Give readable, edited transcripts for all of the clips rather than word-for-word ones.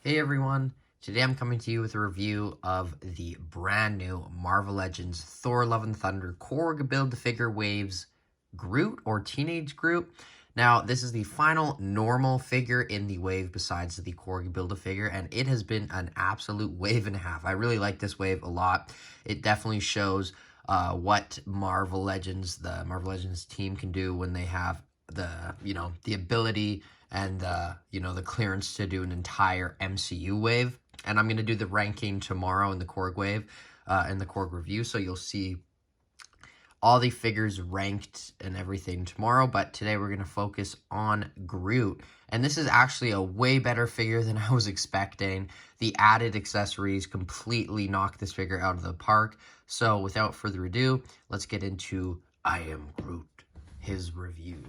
Hey everyone, today I'm coming to you with a review of the brand new Marvel Legends Thor Love and Thunder Korg Build-A-Figure Waves Groot or Teenage Groot. Now, this is the final normal figure in the wave besides the Korg Build-A-Figure, and it has been an absolute wave and a half. I really like this wave a lot. It definitely shows what the Marvel Legends team can do when they have the ability and the clearance to do an entire MCU wave. And I'm going to do the ranking tomorrow in the Korg wave, in the Korg review, so you'll see all the figures ranked and everything tomorrow, but today we're going to focus on Groot. And this is actually a way better figure than I was expecting. The added accessories completely knock this figure out of the park. So without further ado, let's get into I Am Groot, his review.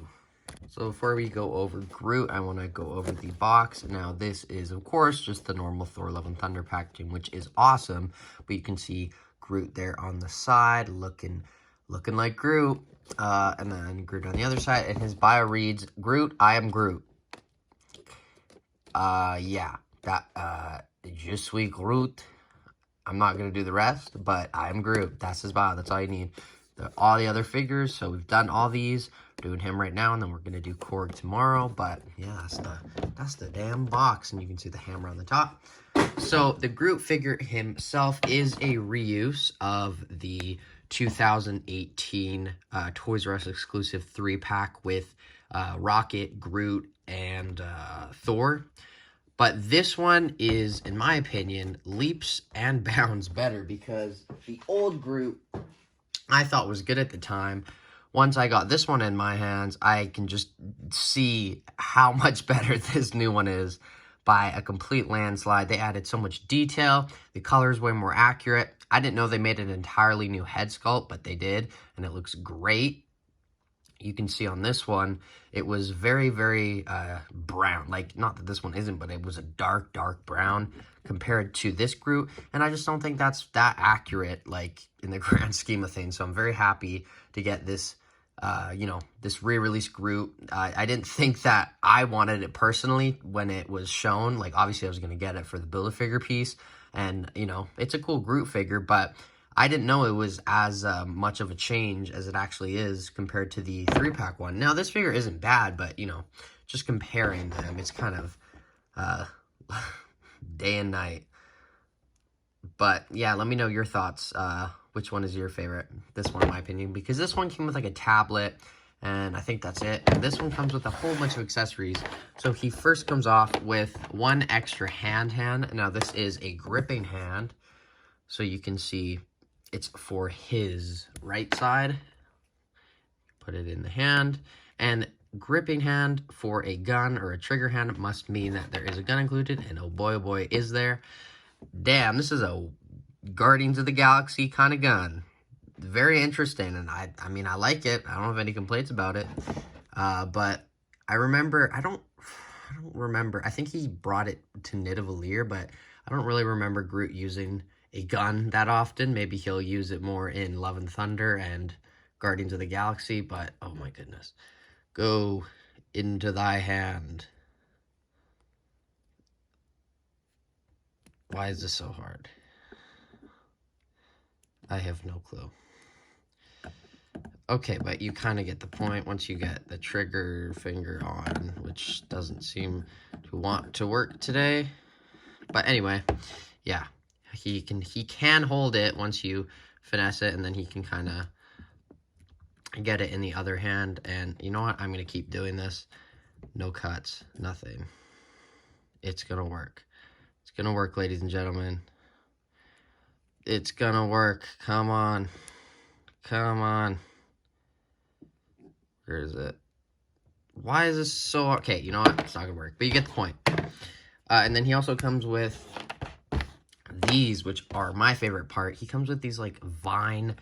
So before we go over Groot, I want to go over the box. Now, this is, of course, just the normal Thor Love and Thunder packaging, which is awesome. But you can see Groot there on the side, looking like Groot. And then Groot on the other side. And his bio reads, Groot, I am Groot. Yeah. Je suis Groot. I'm not going to do the rest, but I am Groot. That's his bio. That's all you need. All the other figures, so we've done all these. We're doing him right now, and then we're gonna do Korg tomorrow. But yeah, that's the damn box, and you can see the hammer on the top. So the Groot figure himself is a reuse of the 2018 Toys R Us exclusive 3-pack with Rocket, Groot, and Thor. But this one is, in my opinion, leaps and bounds better because the old Groot I thought was good at the time. Once I got this one in my hands, I can just see how much better this new one is by a complete landslide. They added so much detail. The color is way more accurate. I didn't know they made an entirely new head sculpt, but they did, and it looks great. You can see on this one, it was very, very brown. Like, not that this one isn't, but it was a dark, dark brown compared to this Groot. And I just don't think that's that accurate, like, in the grand scheme of things. So I'm very happy to get this, this re-release Groot. I didn't think that I wanted it personally when it was shown. Like, obviously, I was going to get it for the Build-A-Figure piece. And, it's a cool Groot figure, but I didn't know it was as much of a change as it actually is compared to the 3-pack one. Now, this figure isn't bad, but, just comparing them, it's kind of day and night. But, yeah, let me know your thoughts. Which one is your favorite? This one, in my opinion, because this one came with, like, a tablet, and I think that's it. And this one comes with a whole bunch of accessories. So he first comes off with one extra hand. Now, this is a gripping hand, so you can see it's for his right side. Put it in the hand. And gripping hand for a gun or a trigger hand must mean that there is a gun included. And oh boy, is there. Damn, this is a Guardians of the Galaxy kind of gun. Very interesting. And I mean, I like it. I don't have any complaints about it. But I remember, I don't remember. I think he brought it to Nidavellir, but I don't really remember Groot using a gun that often. Maybe he'll use it more in Love and Thunder and Guardians of the Galaxy, but oh my goodness. Go into thy hand. Why is this so hard? I have no clue. Okay, but you kind of get the point once you get the trigger finger on, which doesn't seem to want to work today. But anyway, yeah. He can hold it once you finesse it, and then he can kind of get it in the other hand. And you know what? I'm going to keep doing this. No cuts, nothing. It's going to work. It's going to work, ladies and gentlemen. It's going to work. Come on. Come on. Where is it? Why is this so... Okay, you know what? It's not going to work, but you get the point. And then he also comes with these, which are my favorite part. He comes with these, like, vine,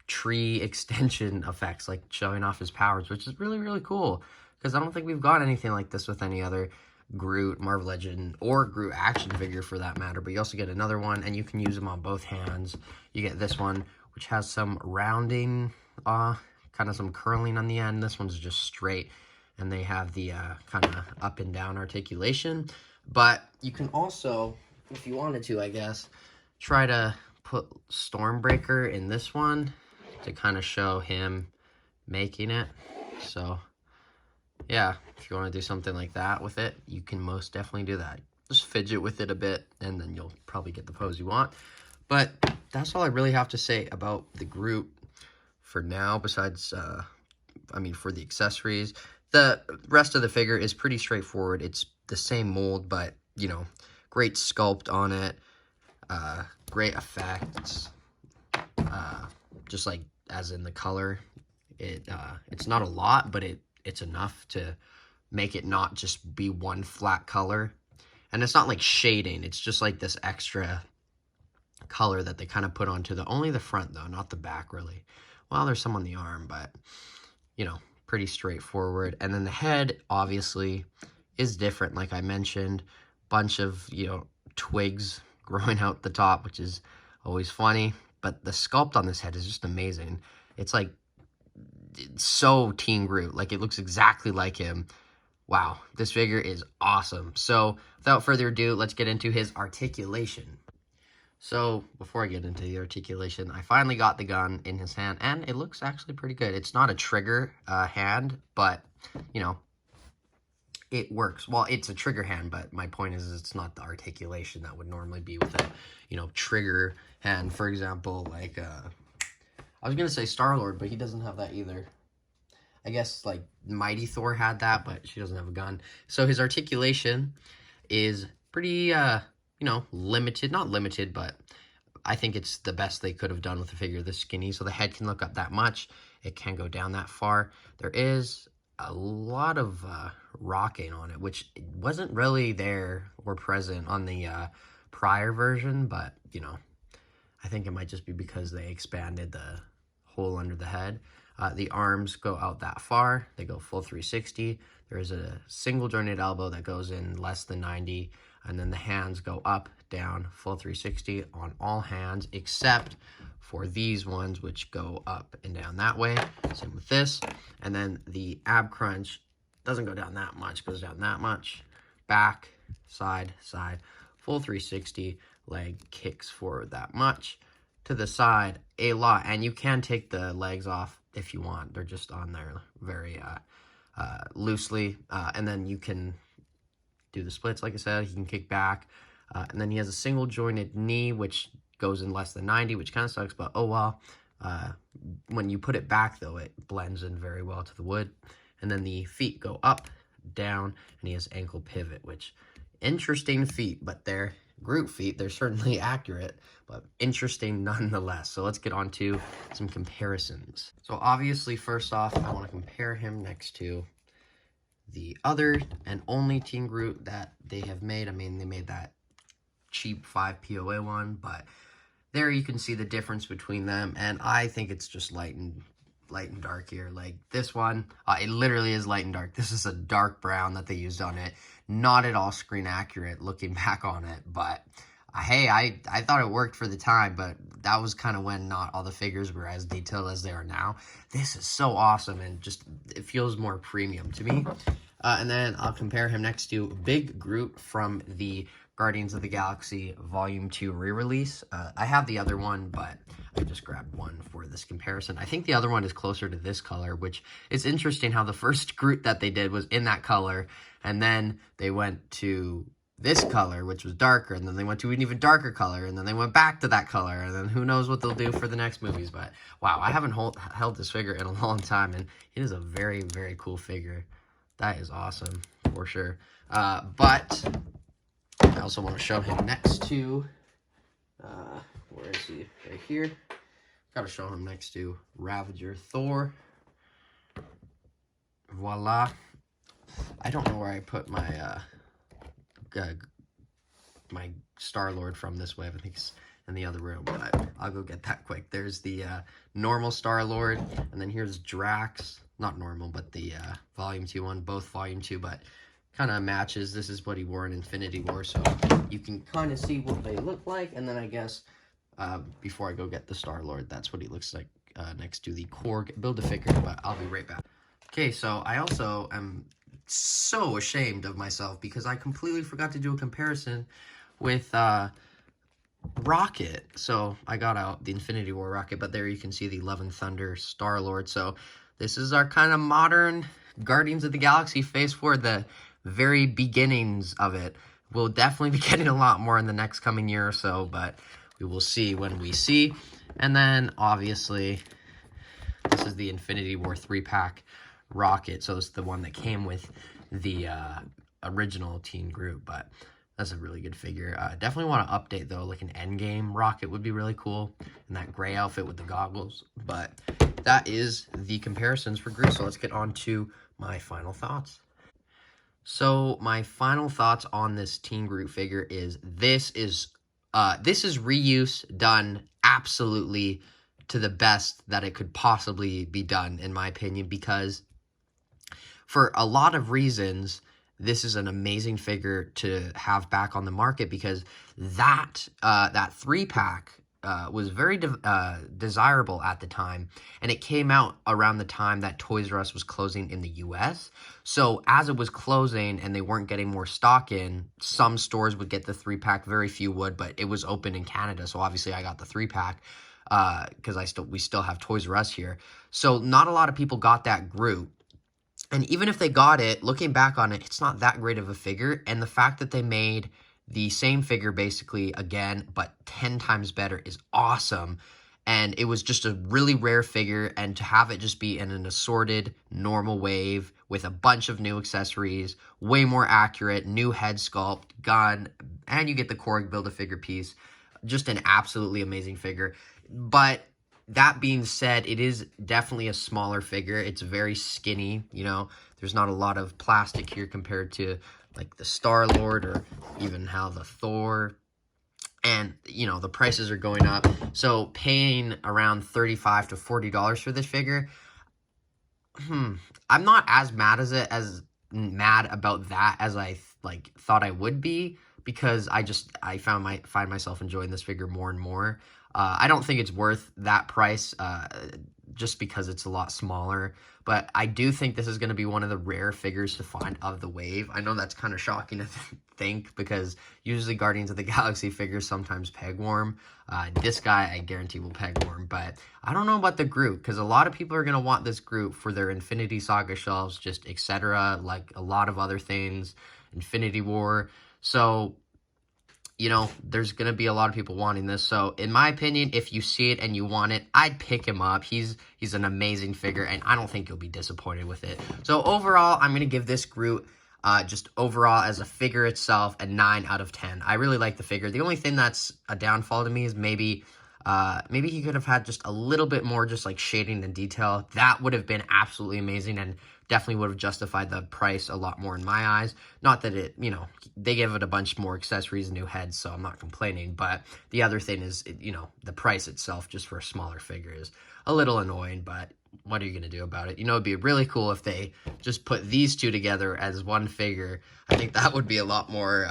tree extension effects, like, showing off his powers, which is really, really cool, because I don't think we've got anything like this with any other Groot, Marvel Legend, or Groot action figure, for that matter. But you also get another one, and you can use them on both hands. You get this one, which has some rounding, kind of some curling on the end. This one's just straight. and they have the kind of up and down articulation. But you can also, if you wanted to, I guess, try to put Stormbreaker in this one to kind of show him making it. So yeah, if you want to do something like that with it, you can most definitely do that. Just fidget with it a bit, and then you'll probably get the pose you want. But that's all I really have to say about the Groot for now, besides, I mean, for the accessories. The rest of the figure is pretty straightforward. It's the same mold, but, you know, great sculpt on it, great effects, just like as in the color. It's not a lot, but it's enough to make it not just be one flat color. And it's not like shading, it's just like this extra color that they kind of put onto only the front though, not the back really. Well, there's some on the arm, but you know, pretty straightforward. And then the head obviously is different, like I mentioned. Bunch of, you know, twigs growing out the top, which is always funny. But the sculpt on this head is just amazing. It's like, it's so Teen Groot. Like, it looks exactly like him. Wow, this figure is awesome. So, without further ado, let's get into his articulation. So, before I get into the articulation, I finally got the gun in his hand, and it looks actually pretty good. It's not a trigger hand, but, you know, it works. Well, it's a trigger hand, but my point is it's not the articulation that would normally be with a, you know, trigger hand. For example, like, I was going to say Star-Lord, but he doesn't have that either. I guess, like, Mighty Thor had that, but she doesn't have a gun. So his articulation is pretty, you know, limited. Not limited, but I think it's the best they could have done with a figure this skinny. So the head can look up that much. It can go down that far. There is a lot of rocking on it, which wasn't really there or present on the prior version. But, you know, I think it might just be because they expanded the hole under the head. The arms go out that far. They go full 360. There's a single jointed elbow that goes in less than 90. And then the hands go up, down, full 360 on all hands, except for these ones, which go up and down that way. Same with this. And then the ab crunch doesn't go down that much, goes down that much. Back, side, side, full 360. Leg kicks forward that much. To the side, a lot. And you can take the legs off if you want. They're just on there very loosely. And then you can do the splits, like I said. He can kick back. And then he has a single jointed knee, which goes in less than 90, which kind of sucks, but oh well. When you put it back, though, it blends in very well to the wood. And then the feet go up, down, and he has ankle pivot, which, interesting feet, but they're Groot feet. They're certainly accurate, but interesting nonetheless. So let's get on to some comparisons. So obviously, first off, I want to compare him next to the other and only Teen Groot that they have made. I mean, they made that cheap 5 POA one, but there you can see the difference between them, and I think it's just light and dark here. Like this one, it literally is light and dark. This is a dark brown that they used on it. Not at all screen accurate looking back on it, but hey, I thought it worked for the time, but that was kind of when not all the figures were as detailed as they are now. This is so awesome, and just, it feels more premium to me. And then I'll compare him next to Big Groot from the Guardians of the Galaxy Volume 2 re-release. I have the other one, but I just grabbed one for this comparison. I think the other one is closer to this color, which is interesting how the first Groot that they did was in that color, and then they went to this color, which was darker, and then they went to an even darker color, and then they went back to that color, and then who knows what they'll do for the next movies. But wow, I haven't held this figure in a long time, and it is a very, very cool figure. That is awesome, for sure. But I also want to show him next to, where is he? Right here. Got to show him next to Ravager Thor. Voila. I don't know where I put my, my Star-Lord from this wave. I think it's in the other room, but I'll go get that quick. There's the normal Star-Lord, and then here's Drax. Not normal, but the Volume 2 one, both Volume 2, but kind of matches. This is what he wore in Infinity War, so you can kind of see what they look like. And then I guess before I go get the Star-Lord, that's what he looks like next to the Korg Build-A-Figure, but I'll be right back. Okay, so I also am so ashamed of myself because I completely forgot to do a comparison with Rocket. So I got out the Infinity War Rocket, but there you can see the Love and Thunder Star-Lord. So this is our kind of modern Guardians of the Galaxy Phase 4, the very beginnings of it. We'll definitely be getting a lot more in the next coming year or so, but we will see when we see. And then, obviously, this is the Infinity War 3-pack Rocket. So it's the one that came with the original Teen Groot, but that's a really good figure. Definitely want to update, though. Like an Endgame Rocket would be really cool. And that gray outfit with the goggles. But that is the comparisons for Groot. So let's get on to my final thoughts. So my final thoughts on this Teen Groot figure is this is reuse done absolutely to the best that it could possibly be done, in my opinion, because for a lot of reasons, this is an amazing figure to have back on the market because that 3-pack was very desirable at the time, and it came out around the time that Toys R Us was closing in the U.S. So as it was closing and they weren't getting more stock in, some stores would get the 3-pack, very few would, but it was open in Canada, so obviously I got the 3-pack because we still have Toys R Us here. So not a lot of people got that Groot. And even if they got it, looking back on it, it's not that great of a figure. And the fact that they made the same figure basically again, but 10 times better is awesome. And it was just a really rare figure. And to have it just be in an assorted normal wave with a bunch of new accessories, way more accurate, new head sculpt, gun, and you get the Korg Build-A-Figure piece. Just an absolutely amazing figure. But that being said, it is definitely a smaller figure. It's very skinny, you know. There's not a lot of plastic here compared to, like, the Star-Lord or even how the Thor. And, you know, the prices are going up. So paying around $35 to $40 for this figure, I'm not as mad about that as I, thought I would be, because I find myself enjoying this figure more and more. I don't think it's worth that price just because it's a lot smaller. But I do think this is going to be one of the rare figures to find of the wave. I know that's kind of shocking to think because usually Guardians of the Galaxy figures sometimes peg warm. This guy, I guarantee, will peg warm. But I don't know about the Groot because a lot of people are going to want this Groot for their Infinity Saga shelves, just etc. Like a lot of other things, Infinity War. So, you know, there's going to be a lot of people wanting this. So, in my opinion, if you see it and you want it, I'd pick him up. He's an amazing figure, and I don't think you'll be disappointed with it. So, overall, I'm going to give this Groot, just overall as a figure itself, a 9 out of 10. I really like the figure. The only thing that's a downfall to me is maybe he could have had just a little bit more just like shading and detail. That would have been absolutely amazing and definitely would have justified the price a lot more in my eyes. Not that it, you know, they gave it a bunch more accessories and new heads, so I'm not complaining. But the other thing is, you know, the price itself just for a smaller figure is a little annoying, but what are you going to do about it? You know, it'd be really cool if they just put these two together as one figure. I think that would be a lot more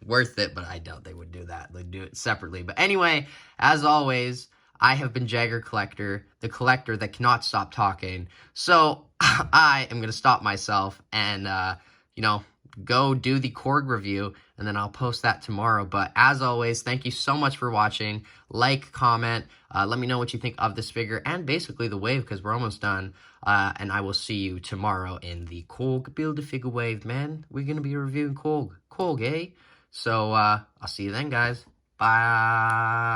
worth it, but I doubt they would do that. They'd do it separately. But anyway, as always, I have been Jagger Collector, the collector that cannot stop talking. So I am going to stop myself and, you know, go do the Korg review, and then I'll post that tomorrow. But as always, thank you so much for watching. Like, comment, let me know what you think of this figure and basically the wave, because we're almost done. And I will see you tomorrow in the Korg Build-A-Figure wave, man. We're going to be reviewing Korg, eh? So I'll see you then, guys. Bye.